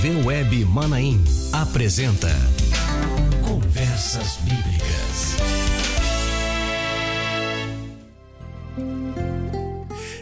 TV Web Manaim apresenta Conversas Bíblicas.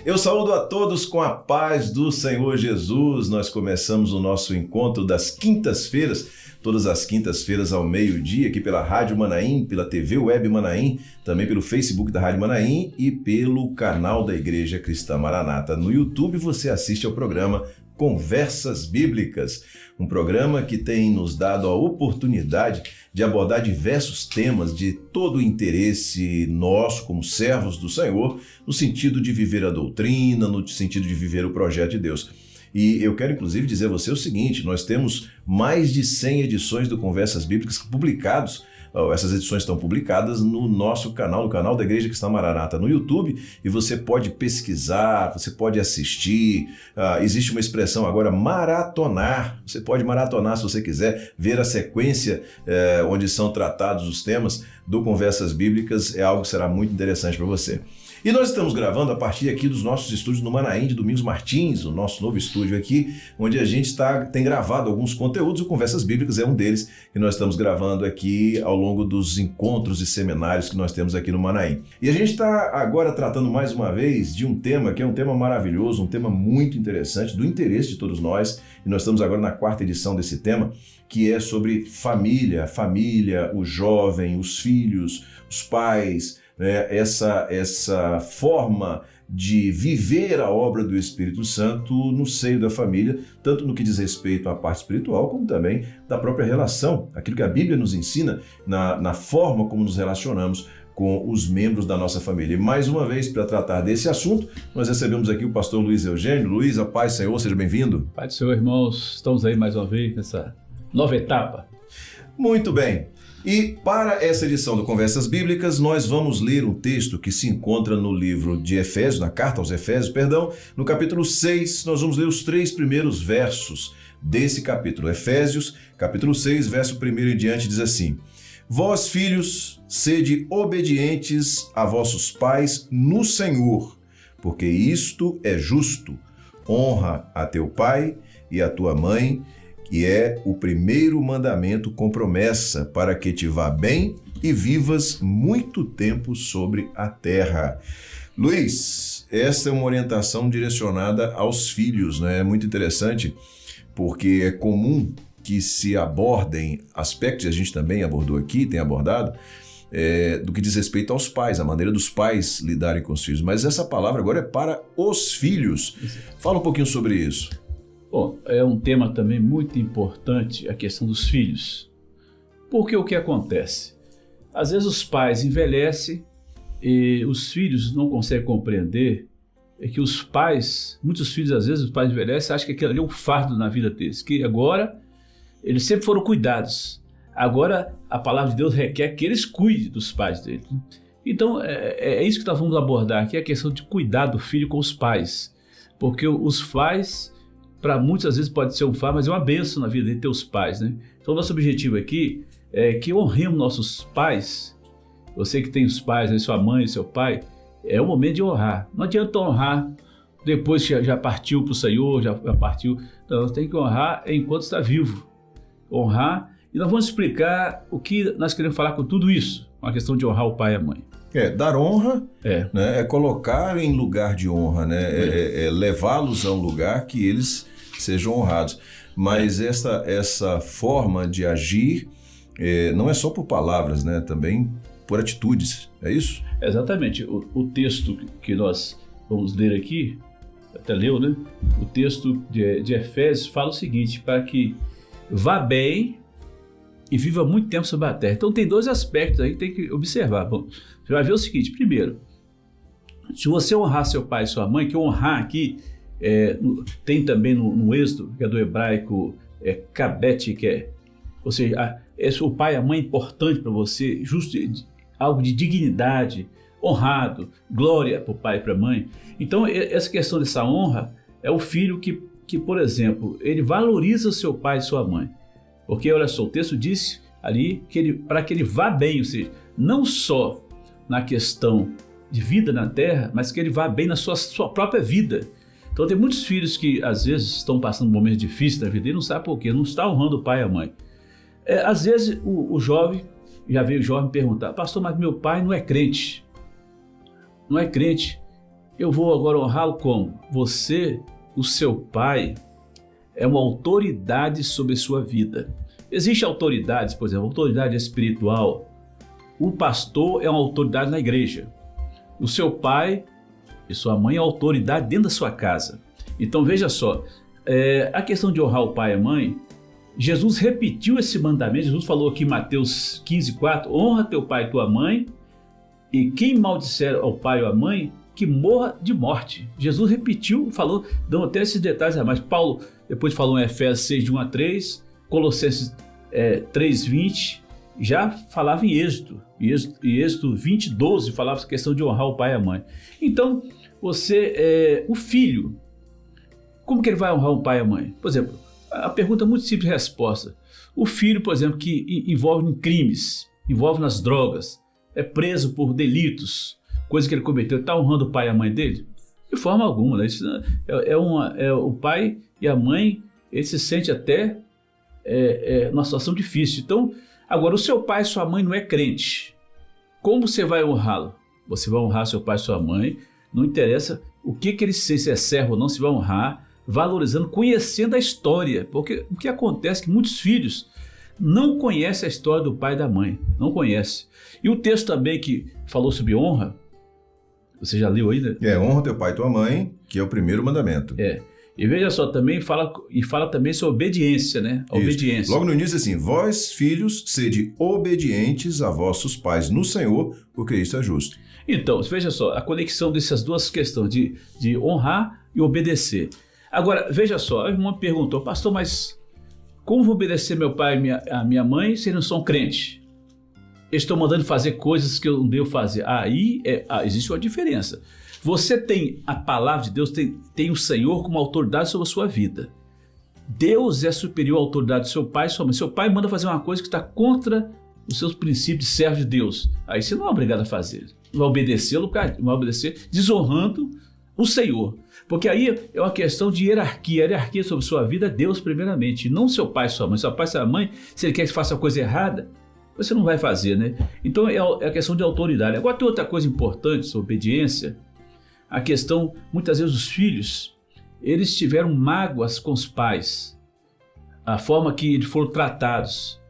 Eu saúdo a todos com a paz do Senhor Jesus. Nós começamos o nosso encontro das quintas-feiras, todas as quintas-feiras ao meio-dia, aqui pela Rádio Manaim, pela TV Web Manaim, também pelo Facebook da Rádio Manaim e pelo canal da Igreja Cristã Maranata. No YouTube você assiste ao programa Conversas Bíblicas, um programa que tem nos dado a oportunidade de abordar diversos temas de todo o interesse nosso como servos do Senhor, no sentido de viver a doutrina, no sentido de viver o projeto de Deus. E eu quero inclusive dizer a você o seguinte: nós temos mais de 100 edições do Conversas Bíblicas publicados. Essas edições estão publicadas no nosso canal, no canal da Igreja Cristã Maranata no YouTube, e você pode pesquisar, você pode assistir. Existe uma expressão agora, maratonar. Você pode maratonar se você quiser, ver a sequência onde são tratados os temas do Conversas Bíblicas. É algo que será muito interessante para você. E nós estamos gravando a partir aqui dos nossos estúdios no Manaim de Domingos Martins, o nosso novo estúdio aqui, onde a gente tem gravado alguns conteúdos. O Conversas Bíblicas é um deles que nós estamos gravando aqui ao longo dos encontros e seminários que nós temos aqui no Manaim. E a gente está agora tratando mais uma vez de um tema que é um tema maravilhoso, um tema muito interessante, do interesse de todos nós. E nós estamos agora na 4ª edição desse tema, que é sobre família, o jovem, os filhos, os pais, essa forma de viver a obra do Espírito Santo no seio da família, tanto no que diz respeito à parte espiritual, como também da própria relação, aquilo que a Bíblia nos ensina na forma como nos relacionamos com os membros da nossa família. E mais uma vez, para tratar desse assunto, nós recebemos aqui o pastor Luiz Eugênio. Luiz, a paz do Senhor, seja bem-vindo. Pai do Senhor, irmãos, estamos aí mais uma vez nessa nova etapa. Muito bem. E para essa edição do Conversas Bíblicas, nós vamos ler um texto que se encontra no livro de Efésios, na carta aos Efésios, no capítulo 6, nós vamos ler os 3 primeiros versos desse capítulo. Efésios, capítulo 6, verso 1 em diante, diz assim: Vós, filhos, sede obedientes a vossos pais no Senhor, porque isto é justo. Honra a teu pai e a tua mãe, que é o primeiro mandamento com promessa, para que te vá bem e vivas muito tempo sobre a terra. Luiz, essa é uma orientação direcionada aos filhos, né? É muito interessante, porque é comum que se abordem aspectos, e a gente também abordou aqui, tem abordado, do que diz respeito aos pais, a maneira dos pais lidarem com os filhos. Mas essa palavra agora é para os filhos. Fala um pouquinho sobre isso. Bom, é um tema também muito importante, a questão dos filhos. Porque o que acontece? Às vezes os pais envelhecem e os filhos não conseguem compreender que os pais, muitos filhos, às vezes os pais envelhecem e acham que aquilo ali é um fardo na vida deles, que agora eles sempre foram cuidados. Agora a palavra de Deus requer que eles cuidem dos pais deles. Então é isso que nós vamos abordar aqui, a questão de cuidar do filho com os pais. Porque os pais, para muitas às vezes pode ser um fardo, mas é uma bênção na vida de ter os pais, né? Então nosso objetivo aqui é que honremos nossos pais. Você que tem os pais, né, sua mãe, seu pai, é o momento de honrar. Não adianta honrar depois que já partiu para o Senhor, já partiu. Não, tem que honrar enquanto está vivo. Honrar, e nós vamos explicar o que nós queremos falar com tudo isso, uma questão de honrar o pai e a mãe. Dar honra né, é colocar em lugar de honra, né, é levá-los a um lugar que eles sejam honrados. Mas essa forma de agir não é só por palavras, né, também por atitudes, é isso? Exatamente. O texto que nós vamos ler aqui, até leu, né? O texto de Efésios fala o seguinte: para que vá bem e viva muito tempo sobre a terra. Então tem 2 aspectos aí que tem que observar. Bom, você vai ver o seguinte: primeiro, se você honrar seu pai e sua mãe, que honrar aqui tem também no Êxodo, que é do hebraico kabet, que ou seja, o pai e a mãe é importante para você, justo, algo de dignidade, honrado, glória para o pai e para a mãe. Então essa questão dessa honra é o filho que, por exemplo, ele valoriza o seu pai e sua mãe. Porque, olha só, o texto diz ali que para que ele vá bem, ou seja, não só na questão de vida na terra, mas que ele vá bem na sua própria vida. Então tem muitos filhos que às vezes estão passando momentos difíceis da vida e não sabem por quê, não está honrando o pai e a mãe. Às vezes o jovem, já veio o jovem perguntar, pastor, mas meu pai não é crente. Não é crente. Eu vou agora honrá-lo como? Você, o seu pai, é uma autoridade sobre a sua vida. Existem autoridades, por exemplo, autoridade espiritual. O pastor é uma autoridade na igreja. O seu pai e sua mãe é uma autoridade dentro da sua casa. Então veja só, a questão de honrar o pai e a mãe, Jesus repetiu esse mandamento. Jesus falou aqui em Mateus 15:4, honra teu pai e tua mãe, e quem maldisser ao pai ou à mãe, que morra de morte. Jesus repetiu, falou, dão até esses detalhes a mais. Paulo depois falou em Efésios 6, de 1 a 3, Colossenses 3:20, já falava em Êxodo 20:12, falava essa questão de honrar o pai e a mãe. Então, o filho, como que ele vai honrar o pai e a mãe? Por exemplo, a pergunta é muito simples de resposta. O filho, por exemplo, que envolve em crimes, envolve nas drogas, é preso por delitos, coisa que ele cometeu, está honrando o pai e a mãe dele? De forma alguma, né? Isso o pai e a mãe, ele se sente até numa situação difícil. Então, agora, o seu pai e sua mãe não é crente. Como você vai honrá-lo? Você vai honrar seu pai e sua mãe, não interessa o que ele se é servo ou não, você vai honrar, valorizando, conhecendo a história. Porque o que acontece é que muitos filhos não conhecem a história do pai e da mãe, não conhecem. E o texto também que falou sobre honra, você já leu aí, né? Honra teu pai e tua mãe, que é o primeiro mandamento. E veja só, também fala também sobre obediência, né? A obediência. Logo no início assim, vós filhos, sede obedientes a vossos pais no Senhor, porque isso é justo. Então, veja só, a conexão dessas duas questões, de honrar e obedecer. Agora, veja só, a irmã perguntou, pastor, mas como vou obedecer meu pai e a minha mãe se eles não são crentes? Eles estão mandando fazer coisas que eu não devo fazer. Aí existe uma diferença. Você tem a palavra de Deus, tem o Senhor como autoridade sobre a sua vida. Deus é superior à autoridade do seu pai e sua mãe. Seu pai manda fazer uma coisa que está contra os seus princípios de servo de Deus. Aí você não é obrigado a fazer. Não vai obedecê-lo, não vai obedecer, desonrando o Senhor. Porque aí é uma questão de hierarquia. A hierarquia sobre a sua vida é Deus primeiramente, e não seu pai e sua mãe. Seu pai e sua mãe, se ele quer que você faça a coisa errada, você não vai fazer, né? Então é a questão de autoridade. Agora tem outra coisa importante sobre obediência. A questão, muitas vezes os filhos, eles tiveram mágoas com os pais, a forma que eles foram tratados.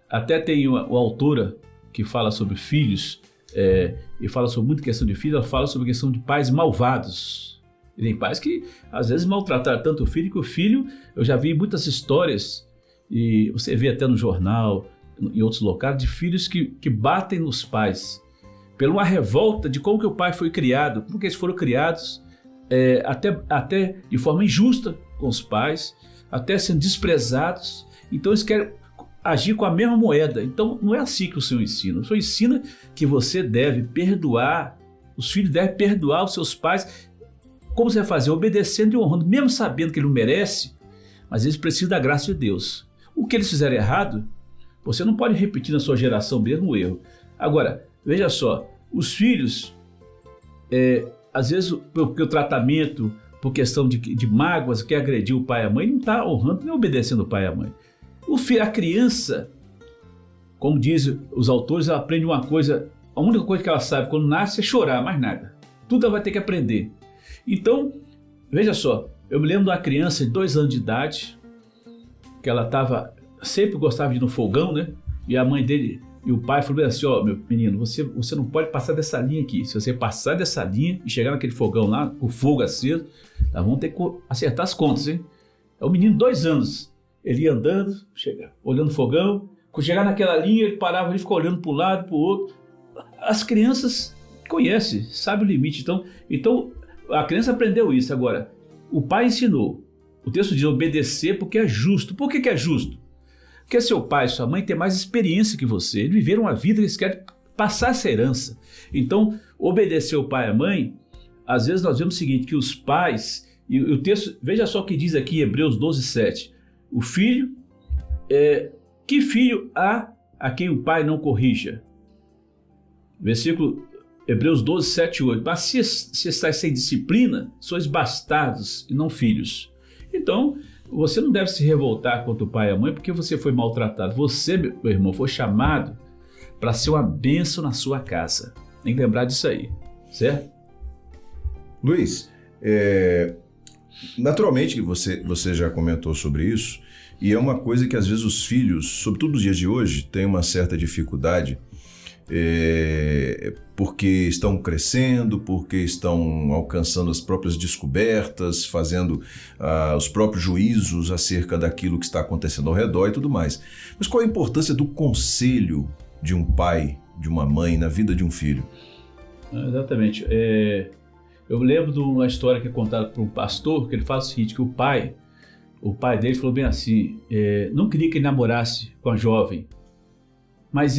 Até tem uma autora que fala sobre filhos, e fala sobre muita questão de filhos, ela fala sobre a questão de pais malvados. E tem pais que às vezes maltrataram tanto o filho, que o filho, eu já vi muitas histórias, e você vê até no jornal, em outros locais, de filhos que batem nos pais, por uma revolta de como que o pai foi criado, como que eles foram criados, até de forma injusta com os pais, até sendo desprezados. Então eles querem agir com a mesma moeda. Então não é assim que o Senhor ensina. O Senhor ensina que você deve perdoar, os filhos devem perdoar os seus pais. Como você vai fazer? Obedecendo e honrando, mesmo sabendo que ele não merece, mas eles precisam da graça de Deus. O que eles fizerem errado, você não pode repetir na sua geração mesmo o erro. Agora, veja só, os filhos, às vezes, porque o tratamento, por questão de mágoas, que agrediu o pai e a mãe, não está honrando nem obedecendo o pai e a mãe. A criança, como dizem os autores, ela aprende uma coisa, a única coisa que ela sabe quando nasce é chorar, mais nada. Tudo ela vai ter que aprender. Então, veja só, eu me lembro de uma criança de 2 anos de idade, que ela sempre gostava de ir no fogão, né? E a mãe dele e o pai falaram assim, meu menino, você não pode passar dessa linha aqui. Se você passar dessa linha e chegar naquele fogão lá, o fogo aceso, nós vamos ter que acertar as contas, hein? É um menino de 2 anos. Ele ia andando, olhando o fogão, quando chegar naquela linha, ele parava, ele ficou olhando para um lado, para o outro. As crianças conhecem, sabem o limite. Então, a criança aprendeu isso. Agora, o pai ensinou. O texto diz obedecer porque é justo. Por que é justo? Porque seu pai e sua mãe têm mais experiência que você. Eles viveram uma vida que eles querem passar essa herança. Então, obedecer o pai e a mãe, às vezes nós vemos o seguinte, que os pais, e o texto, veja só o que diz aqui em Hebreus 12:7. O filho, que filho há a quem o pai não corrija? Versículo Hebreus 12, 7 e 8. Mas se estáis sem disciplina, sois bastardos e não filhos. Então, você não deve se revoltar contra o pai e a mãe porque você foi maltratado. Você, meu irmão, foi chamado para ser uma bênção na sua casa. Tem que lembrar disso aí, certo? Luiz, naturalmente que você já comentou sobre isso, e é uma coisa que às vezes os filhos, sobretudo nos dias de hoje, têm uma certa dificuldade, porque estão crescendo, porque estão alcançando as próprias descobertas, fazendo os próprios juízos acerca daquilo que está acontecendo ao redor e tudo mais. Mas qual a importância do conselho de um pai, de uma mãe na vida de um filho? Exatamente. Eu lembro de uma história que é contada por um pastor, que ele fala o seguinte, que o pai dele falou bem assim, não queria que ele namorasse com a jovem, mas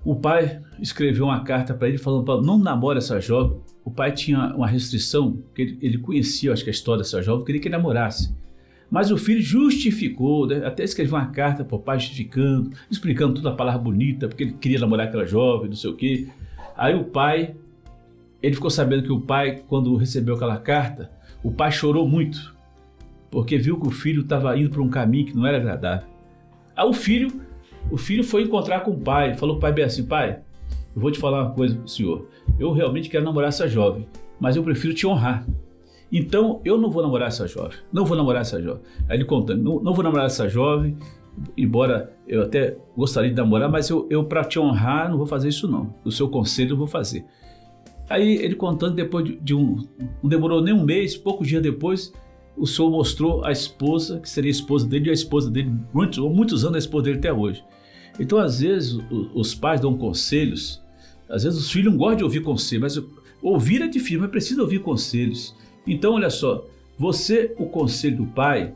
o pai escreveu uma carta para ele falando, não namore essa jovem. O pai tinha uma restrição, que ele conhecia, acho que a história dessa jovem, queria que ele namorasse. Mas o filho justificou, né? Até escreveu uma carta para o pai justificando, explicando toda a palavra bonita, porque ele queria namorar aquela jovem, não sei o quê. Aí ele ficou sabendo que o pai, quando recebeu aquela carta, o pai chorou muito, porque viu que o filho estava indo para um caminho que não era agradável. Aí o filho foi encontrar com o pai, falou para o pai bem assim, pai, eu vou te falar uma coisa para o senhor, eu realmente quero namorar essa jovem, mas eu prefiro te honrar. Então eu não vou namorar essa jovem, não vou namorar essa jovem. Aí ele contando, não vou namorar essa jovem, embora eu até gostaria de namorar, mas eu para te honrar não vou fazer isso não, o seu conselho eu vou fazer. Aí ele contando, depois não demorou nem um mês, poucos dias depois, o senhor mostrou a esposa, que seria a esposa dele, e a esposa dele, muitos anos a esposa dele até hoje. Então às vezes os pais dão conselhos, às vezes os filhos não gostam de ouvir conselhos, mas ouvir é difícil, mas precisa ouvir conselhos. Então olha só, o conselho do pai,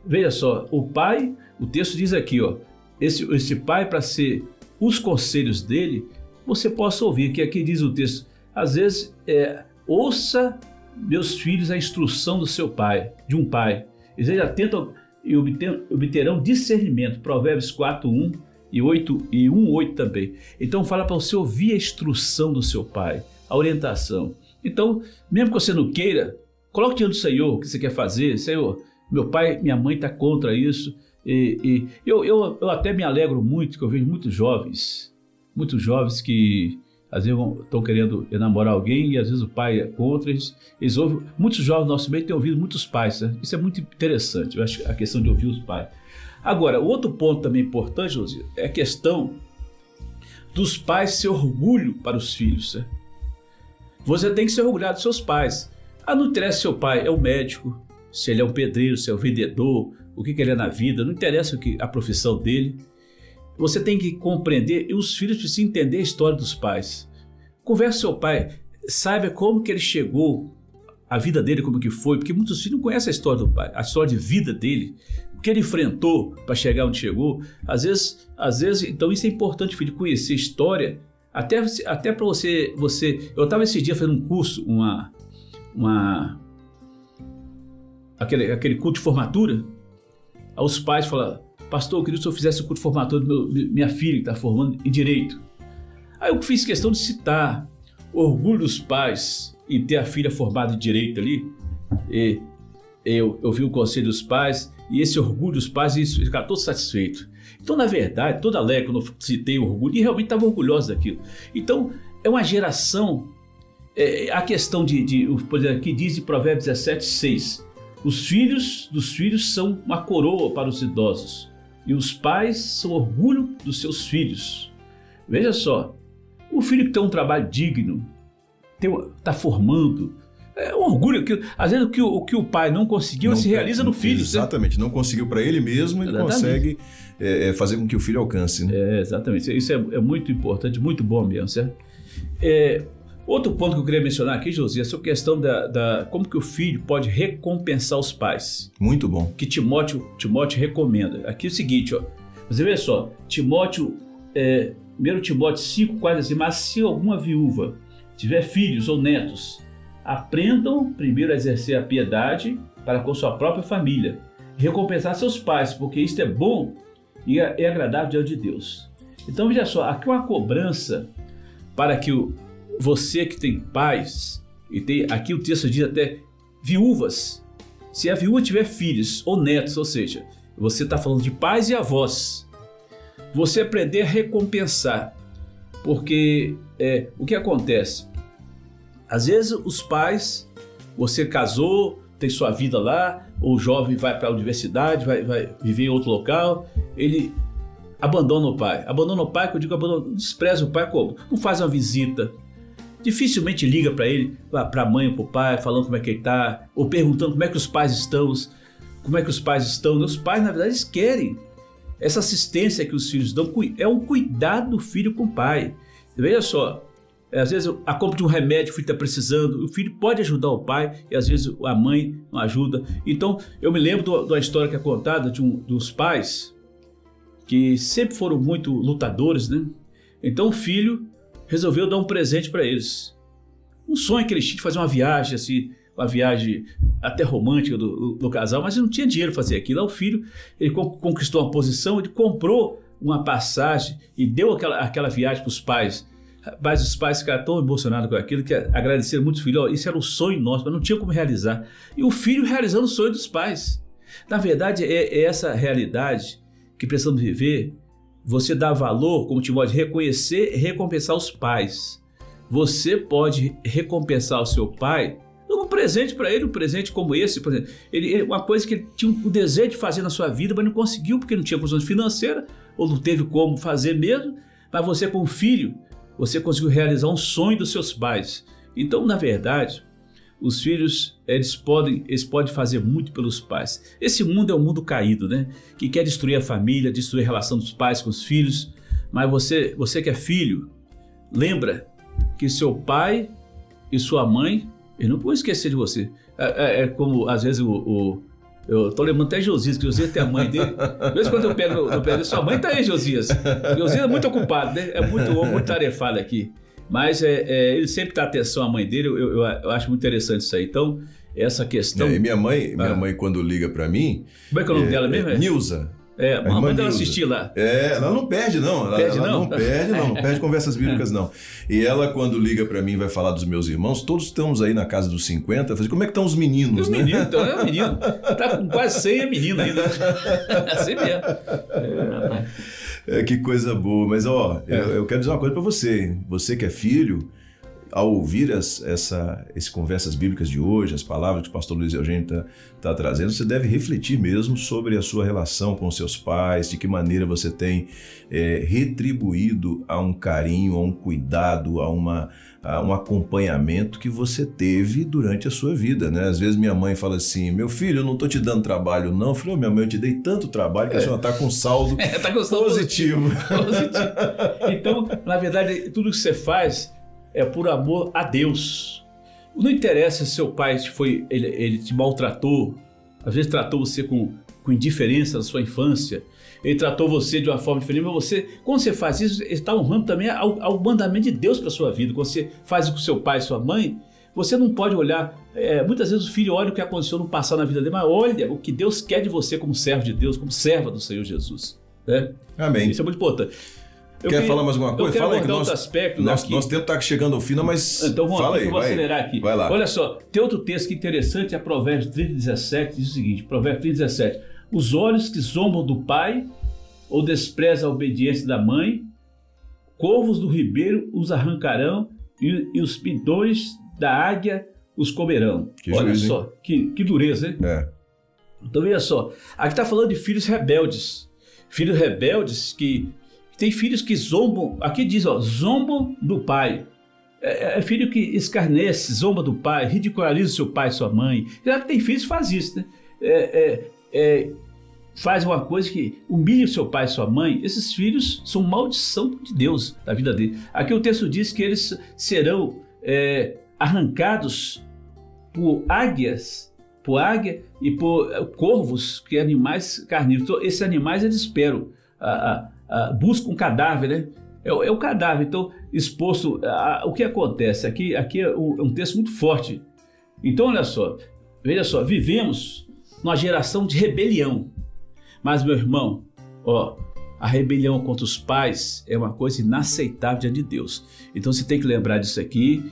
veja só, o texto diz aqui, ó, esse pai, para ser os conselhos dele, você possa ouvir, que aqui diz o texto, às vezes, ouça, meus filhos, a instrução do seu pai, de um pai. Eles atentam e obterão discernimento, Provérbios 4:1 e 1:8 também. Então fala para você ouvir a instrução do seu pai, a orientação. Então, mesmo que você não queira, coloque diante do Senhor o que você quer fazer. Senhor, meu pai, minha mãe está contra isso. E eu até me alegro muito que eu vejo muitos jovens que às vezes estão querendo namorar alguém e às vezes o pai é contra, eles ouvem. Muitos jovens do nosso meio têm ouvido muitos pais, né? Isso é muito interessante, eu acho, a questão de ouvir os pais. Agora, outro ponto também importante, José, é a questão dos pais ser orgulho para os filhos, né? Você tem que ser orgulhado dos seus pais. Não interessa se seu pai é um médico, se ele é um pedreiro, se é um vendedor, o que ele é na vida, não interessa a profissão dele. Você tem que compreender, e os filhos precisam entender a história dos pais. Converse com seu pai, saiba como que ele chegou, a vida dele como que foi, porque muitos filhos não conhecem a história do pai, a história de vida dele, o que ele enfrentou para chegar onde chegou. Às vezes, então isso é importante, filho, conhecer a história, até para você... Eu estava esse dia fazendo um curso, aquele culto de formatura, aí os pais falaram, pastor, eu queria que o senhor fizesse o culto de formatura minha filha que está formando em Direito. Aí eu fiz questão de citar o orgulho dos pais em ter a filha formada em Direito ali. E eu vi o conselho dos pais e esse orgulho dos pais, e isso, ficaram todos satisfeitos. Então, na verdade, toda alegre quando eu citei o orgulho, e realmente estava orgulhoso daquilo. Então, é uma geração, a questão por exemplo, aqui diz em Provérbios 17:6, os filhos dos filhos são uma coroa para os idosos, e os pais são orgulho dos seus filhos. Veja só, o filho que tem um trabalho digno, está formando, é um orgulho. Às vezes o que o pai não conseguiu, se realiza no filho. Exatamente, não conseguiu para ele mesmo, ele consegue fazer com que o filho alcance. Né? Exatamente, isso é muito importante, muito bom mesmo, certo? Outro ponto que eu queria mencionar aqui, José, é sobre a questão como que o filho pode recompensar os pais. Muito bom. Que Timóteo recomenda. Aqui é o seguinte, ó, você vê só, 1 Timóteo 5, quase assim, mas se alguma viúva tiver filhos ou netos, aprendam primeiro a exercer a piedade para com sua própria família, recompensar seus pais, porque isto é bom e é agradável diante de Deus. Então veja só, aqui uma cobrança para que você que tem pais, e tem, aqui o texto diz até viúvas, se a viúva tiver filhos ou netos, ou seja, você está falando de pais e avós, você aprender a recompensar, porque o que acontece? Às vezes os pais, você casou, tem sua vida lá, ou o jovem vai para a universidade, vai viver em outro local, ele abandona o pai, que eu digo abandona, despreza o pai como? Não faz uma visita, dificilmente liga para ele, para a mãe ou para o pai, falando como é que ele está, ou perguntando como é que os pais estão. Os pais, na verdade, eles querem essa assistência que os filhos dão, é um cuidado do filho com o pai. Veja só, às vezes a compra de um remédio que o filho está precisando, o filho pode ajudar o pai e às vezes a mãe não ajuda. Então eu me lembro de uma história que é contada dos pais que sempre foram muito lutadores, né? Então o filho resolveu dar um presente para eles. Um sonho que eles tinham de fazer uma viagem assim, uma viagem até romântica do casal, mas ele não tinha dinheiro para fazer aquilo. Aí o filho, ele conquistou uma posição, ele comprou uma passagem e deu aquela viagem para os pais. Mas os pais ficaram tão emocionados com aquilo que agradeceram muito o filho. Isso era um sonho nosso, mas não tinha como realizar. E o filho realizando o sonho dos pais. Na verdade, é essa realidade que precisamos viver. Você dá valor, como Timóteo, reconhecer e recompensar os pais. Você pode recompensar o seu pai dando um presente para ele, um presente como esse, por exemplo. Uma coisa que ele tinha o desejo de fazer na sua vida, mas não conseguiu porque não tinha condições financeiras ou não teve como fazer mesmo. Mas você, como filho, você conseguiu realizar um sonho dos seus pais. Então, na verdade, os filhos, eles podem fazer muito pelos pais. Esse mundo é um mundo caído, né? Que quer destruir a família, destruir a relação dos pais com os filhos. Mas você que é filho, lembra que seu pai e sua mãe, eles não vão esquecer de você. É como, às vezes, eu estou lembrando até Josias, que Josias tem a mãe dele. Às vezes quando eu pego sua mãe está aí, Josias. Josias é muito ocupado, né? É muito tarefado aqui. Mas ele sempre dá atenção à mãe dele, eu acho muito interessante isso aí. Então, essa questão... E minha mãe quando liga para mim... Como é que é o nome dela mesmo? Nilza. A mãe dela assistir lá. Ela não perde, não. Ela não perde conversas bíblicas, não. E ela, quando liga pra mim e vai falar dos meus irmãos, todos estamos aí na casa dos 50, como é que estão os meninos, né? Meninos, então, é menino. Tá com quase 100, é menino ainda. Assim mesmo. Que coisa boa. Mas, eu quero dizer uma coisa pra você. Você que é filho, ao ouvir esse Conversas Bíblicas de hoje, as palavras que o pastor Luiz Eugênio está trazendo, você deve refletir mesmo sobre a sua relação com seus pais, de que maneira você tem retribuído a um carinho, a um cuidado, a um acompanhamento que você teve durante a sua vida, né? Às vezes minha mãe fala assim, meu filho, eu não estou te dando trabalho não. Eu falei, minha mãe, eu te dei tanto trabalho que a senhora está com saldo positivo. Então, na verdade, tudo que você faz é por amor a Deus. Não interessa se seu pai ele te maltratou, às vezes tratou você com indiferença na sua infância, ele tratou você de uma forma diferente, mas quando você faz isso, ele está honrando também ao mandamento de Deus para a sua vida. Quando você faz isso com seu pai e sua mãe, você não pode olhar, muitas vezes o filho olha o que aconteceu no passado na vida dele, mas olha o que Deus quer de você como servo de Deus, como serva do Senhor Jesus. Né? Amém. Isso é muito importante. Quer falar mais alguma coisa? Fala aí que nosso tempo está chegando ao final, mas então, fala aí, eu vou acelerar aqui. Vai lá. Olha só, tem outro texto que é interessante, é Provérbios 30:17, diz o seguinte, Provérbios 30:17, os olhos que zombam do pai ou desprezam a obediência da mãe, corvos do ribeiro os arrancarão e os pidões da águia os comerão. Olha só, que dureza, hein? Então veja só, aqui está falando de filhos rebeldes que tem filhos que zombam, aqui diz, zombam do pai. É filho que escarnece, zomba do pai, ridiculariza seu pai e sua mãe. Já tem filhos que fazem isso, né? Faz uma coisa que humilha o seu pai e sua mãe. Esses filhos são maldição de Deus na vida dele. Aqui o texto diz que eles serão arrancados por águia e por corvos, que é animais carnívoros. Então, esses animais eles esperam, buscam um cadáver, né? É o cadáver, então, exposto. O que acontece? Aqui é um texto muito forte. Então, olha só, veja só, vivemos numa geração de rebelião. Mas, meu irmão, A rebelião contra os pais é uma coisa inaceitável diante de Deus. Então você tem que lembrar disso aqui.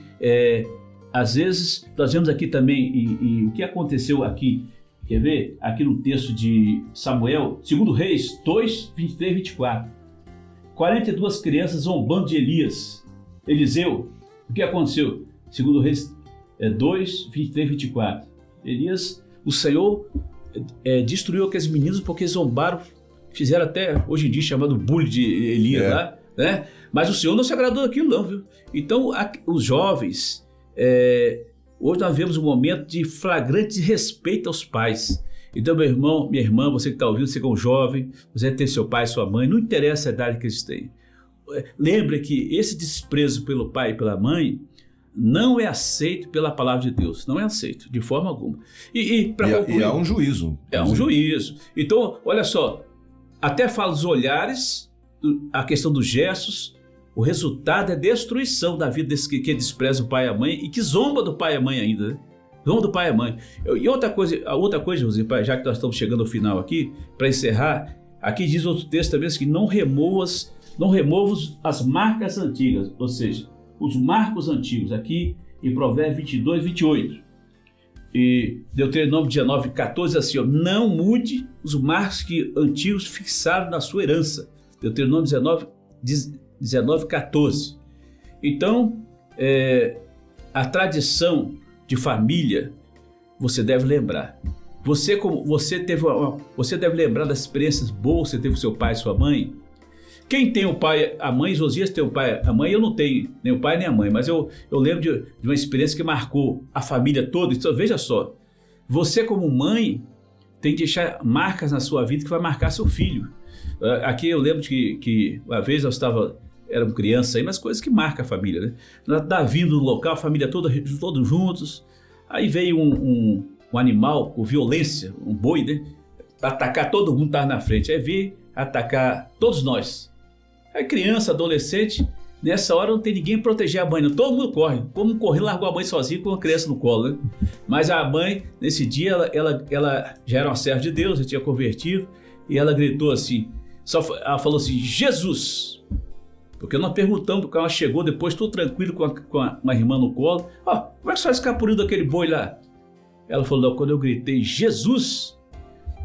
Às vezes, nós vemos aqui também e o que aconteceu aqui. Quer ver? Aqui no texto de Samuel, 2 Reis 2, 23, 24. 42 crianças zombando de Elias. Eliseu, o que aconteceu? 2 Reis 2, 23, 24. Elias, o Senhor destruiu aqueles meninos porque zombaram, fizeram até hoje em dia chamado bullying de Elias lá, né? Mas o Senhor não se agradou daquilo não, viu? Então, os jovens... hoje nós vemos um momento de flagrante desrespeito aos pais. Então, meu irmão, minha irmã, você que está ouvindo, você que é um jovem, você tem seu pai, sua mãe, não interessa a idade que eles têm. Lembre que esse desprezo pelo pai e pela mãe não é aceito pela palavra de Deus, não é aceito, de forma alguma. E há um juízo. É um juízo. Então, olha só, até fala dos olhares, a questão dos gestos. O resultado é destruição da vida desse que despreza o pai e a mãe e que zomba do pai e a mãe ainda, né? Zomba do pai e a mãe. E outra coisa, José, já que nós estamos chegando ao final aqui, para encerrar, aqui diz outro texto também que não removas as marcas antigas, ou seja, os marcos antigos, aqui em Provérbios 22, 28. E Deuteronômio 19, 14, assim, ó, não mude os marcos que antigos fixaram na sua herança. Deuteronômio 19, 14. Então, a tradição de família, você deve lembrar. Você deve lembrar das experiências boas que você teve com seu pai e sua mãe. Quem tem o pai, a mãe, Josias tem o pai, a mãe, eu não tenho nem o pai nem a mãe, mas eu lembro de uma experiência que marcou a família toda. Então, veja só, você como mãe tem que deixar marcas na sua vida que vai marcar seu filho. Aqui eu lembro que uma vez éramos crianças aí, mas coisas que marcam a família, né? Davi no local, a família todos juntos, aí veio um animal com violência, um boi, né? Atacar todo mundo que estava na frente, aí veio atacar todos nós. Aí criança, adolescente, nessa hora não tem ninguém para proteger a mãe, não. Todo mundo corre. Como correr, largou a mãe sozinha com a criança no colo, né? Mas a mãe, nesse dia, ela já era uma serva de Deus, já tinha convertido, e ela gritou assim, ela falou assim, Jesus! Porque nós perguntamos, porque ela chegou depois, tudo tranquilo, com uma irmã no colo, como é que você escapuliu daquele boi lá? Ela falou, não, quando eu gritei, Jesus...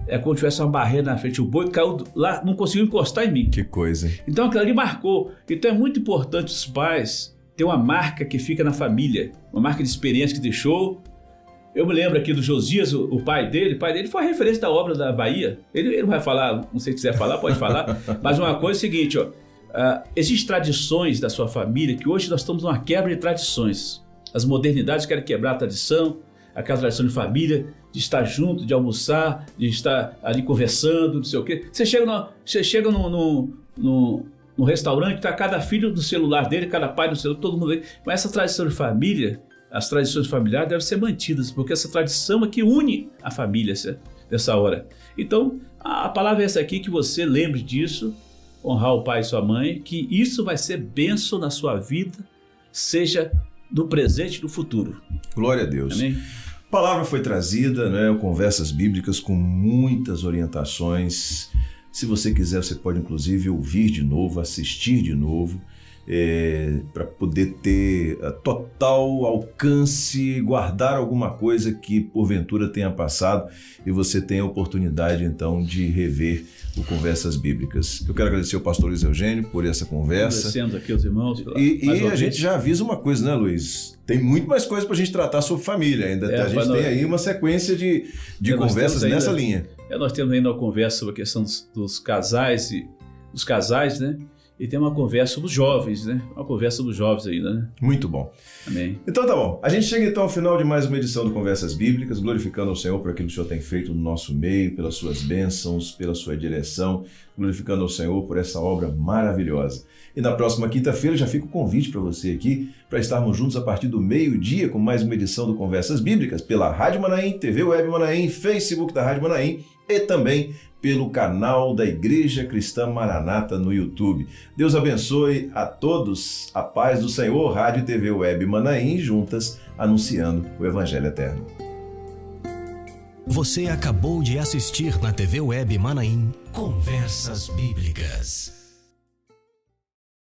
É como se tivesse uma barreira na frente, o boi caiu lá, não conseguiu encostar em mim. Que coisa. Então aquilo ali marcou. Então é muito importante os pais ter uma marca que fica na família, uma marca de experiência que deixou. Eu me lembro aqui do Josias, o pai dele foi a referência da obra da Bahia. Ele não vai falar, não sei se quiser falar, pode falar, mas uma coisa é o seguinte, existem tradições da sua família que hoje nós estamos numa quebra de tradições. As modernidades querem quebrar a tradição, aquela tradição de família, de estar junto, de almoçar, de estar ali conversando, não sei o quê. Você chega no restaurante, está cada filho do celular dele, cada pai do celular, todo mundo aí. Mas essa tradição de família, as tradições familiares devem ser mantidas, porque essa tradição é que une a família nessa hora. Então, a palavra é essa aqui, que você lembre disso, honrar o pai e sua mãe, que isso vai ser bênção na sua vida, seja no presente e no futuro. Glória a Deus. Amém? A palavra foi trazida, né? Conversas bíblicas com muitas orientações. Se você quiser, você pode inclusive ouvir de novo, assistir de novo, para poder ter total alcance, guardar alguma coisa que porventura tenha passado e você tenha a oportunidade então de rever o Conversas Bíblicas. Eu quero agradecer ao pastor Luiz Eugênio por essa conversa. Agradecendo aqui os irmãos. E a gente já avisa uma coisa, né, Luiz? Tem muito mais coisa para a gente tratar sobre família ainda. A gente tem aí uma sequência de conversas nessa linha. Nós temos ainda uma conversa sobre a questão dos casais, né? E tem uma conversa sobre os jovens, né? Uma conversa sobre os jovens ainda, né? Muito bom. Amém. Então tá bom. A gente chega então ao final de mais uma edição do Conversas Bíblicas, glorificando ao Senhor por aquilo que o Senhor tem feito no nosso meio, pelas suas bênçãos, pela sua direção, glorificando ao Senhor por essa obra maravilhosa. E na próxima quinta-feira já fica o convite para você aqui, para estarmos juntos a partir do meio-dia com mais uma edição do Conversas Bíblicas, pela Rádio Manaim, TV Web Manaim, Facebook da Rádio Manaim e também pelo canal da Igreja Cristã Maranata no YouTube. Deus abençoe a todos, a paz do Senhor, Rádio e TV Web Manaim, juntas anunciando o Evangelho Eterno. Você acabou de assistir na TV Web Manaim Conversas Bíblicas.